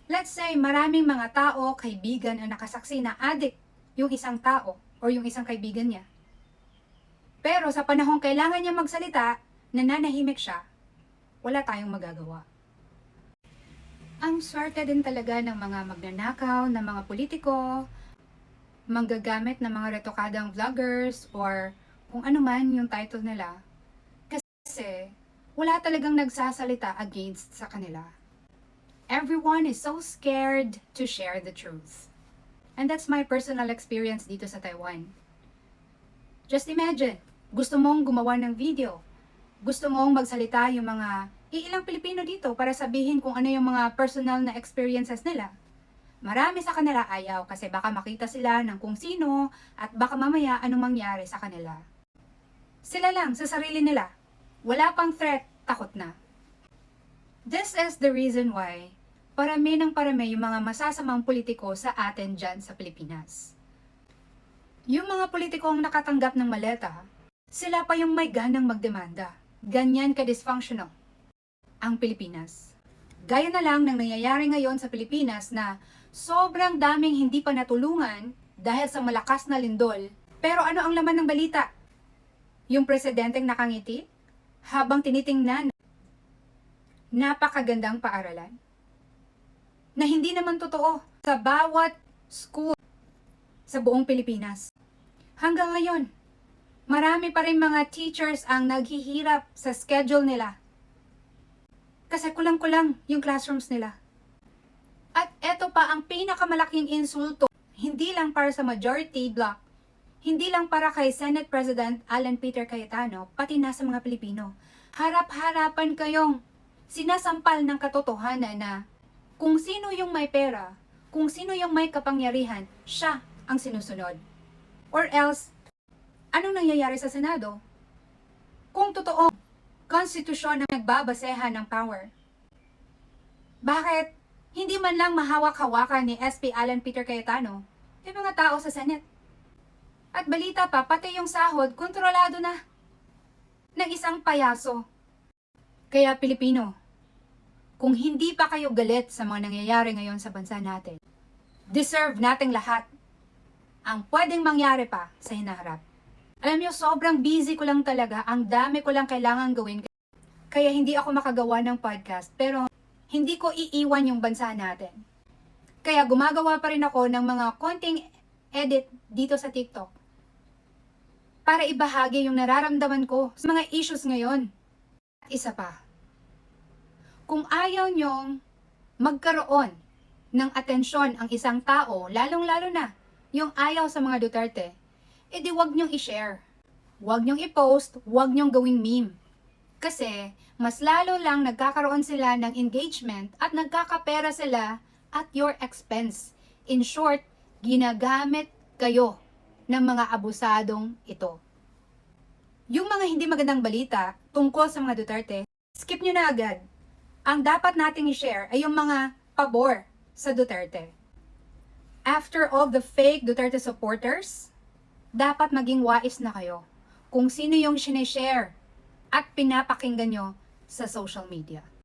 Let's say maraming mga tao, kaibigan ang nakasaksi na addict yung isang tao or yung isang kaibigan niya. Pero sa panahong kailangan niya magsalita, nananahimik siya, wala tayong magagawa. Ang swerte din talaga ng mga magnanakaw, ng mga politiko, manggagamit ng mga retokadang vloggers or kung ano man yung title nila. Kasi wala talagang nagsasalita against sa kanila. Everyone is so scared to share the truth. And that's my personal experience dito sa Taiwan. Just imagine, gusto mong gumawa ng video. Gusto mong magsalita yung mga ilang Pilipino dito para sabihin kung ano yung mga personal na experiences nila. Marami sa kanila ayaw kasi baka makita sila ng kung sino at baka mamaya anong mangyari sa kanila. Sila lang sa sarili nila. Wala pang threat, takot na. This is the reason why parami ng parami yung mga masasamang politiko sa atin dyan sa Pilipinas. Yung mga politikong nakatanggap ng maleta, sila pa yung may ganang magdemanda. Ganyan ka-dysfunctional ang Pilipinas. Gaya na lang ng nangyayari ngayon sa Pilipinas na sobrang daming hindi pa natulungan dahil sa malakas na lindol. Pero ano ang laman ng balita? Yung presidenteng nakangiti habang tinitingnan napakagandang paaralan na hindi naman totoo sa bawat school sa buong Pilipinas. Hanggang ngayon, marami pa rin mga teachers ang naghihirap sa schedule nila. Kasi kulang-kulang yung classrooms nila. At eto pa ang pinakamalaking insulto, hindi lang para sa majority bloc, hindi lang para kay Senate President Alan Peter Cayetano, pati na sa mga Pilipino. Harap-harapan kayong sinasampal ng katotohanan na kung sino yung may pera, kung sino yung may kapangyarihan, siya ang sinusunod. Or else, anong nangyayari sa Senado? Kung totoo, konstitusyon ang nagbabasehan ng power. Bakit hindi man lang mahawak-hawakan ni SP Alan Peter Cayetano yung mga tao sa Senate? At balita pa, pati yung sahod, kontrolado na ng isang payaso. Kaya Pilipino, kung hindi pa kayo galit sa mga nangyayari ngayon sa bansa natin, deserve nating lahat ang pwedeng mangyari pa sa hinaharap. Alam niyo, sobrang busy ko lang talaga, ang dami ko lang kailangan gawin. Kaya hindi ako makagawa ng podcast, pero hindi ko iiwan yung bansa natin. Kaya gumagawa pa rin ako ng mga konting edit dito sa TikTok para ibahagi yung nararamdaman ko sa mga issues ngayon. At isa pa, kung ayaw nyong magkaroon ng atensyon ang isang tao, lalong-lalo na yung ayaw sa mga Duterte, edi wag nyong i-share. Wag nyong i-post, wag nyong gawing meme. Kasi mas lalo lang nagkakaroon sila ng engagement at nagkakapera sila at your expense. In short, ginagamit kayo ng mga abusadong ito. Yung mga hindi magandang balita tungkol sa mga Duterte, skip nyo na agad. Ang dapat nating i-share ay yung mga pabor sa Duterte. After all the fake Duterte supporters, dapat maging wais na kayo kung sino yung sinishare at pinapakinggan nyo sa social media.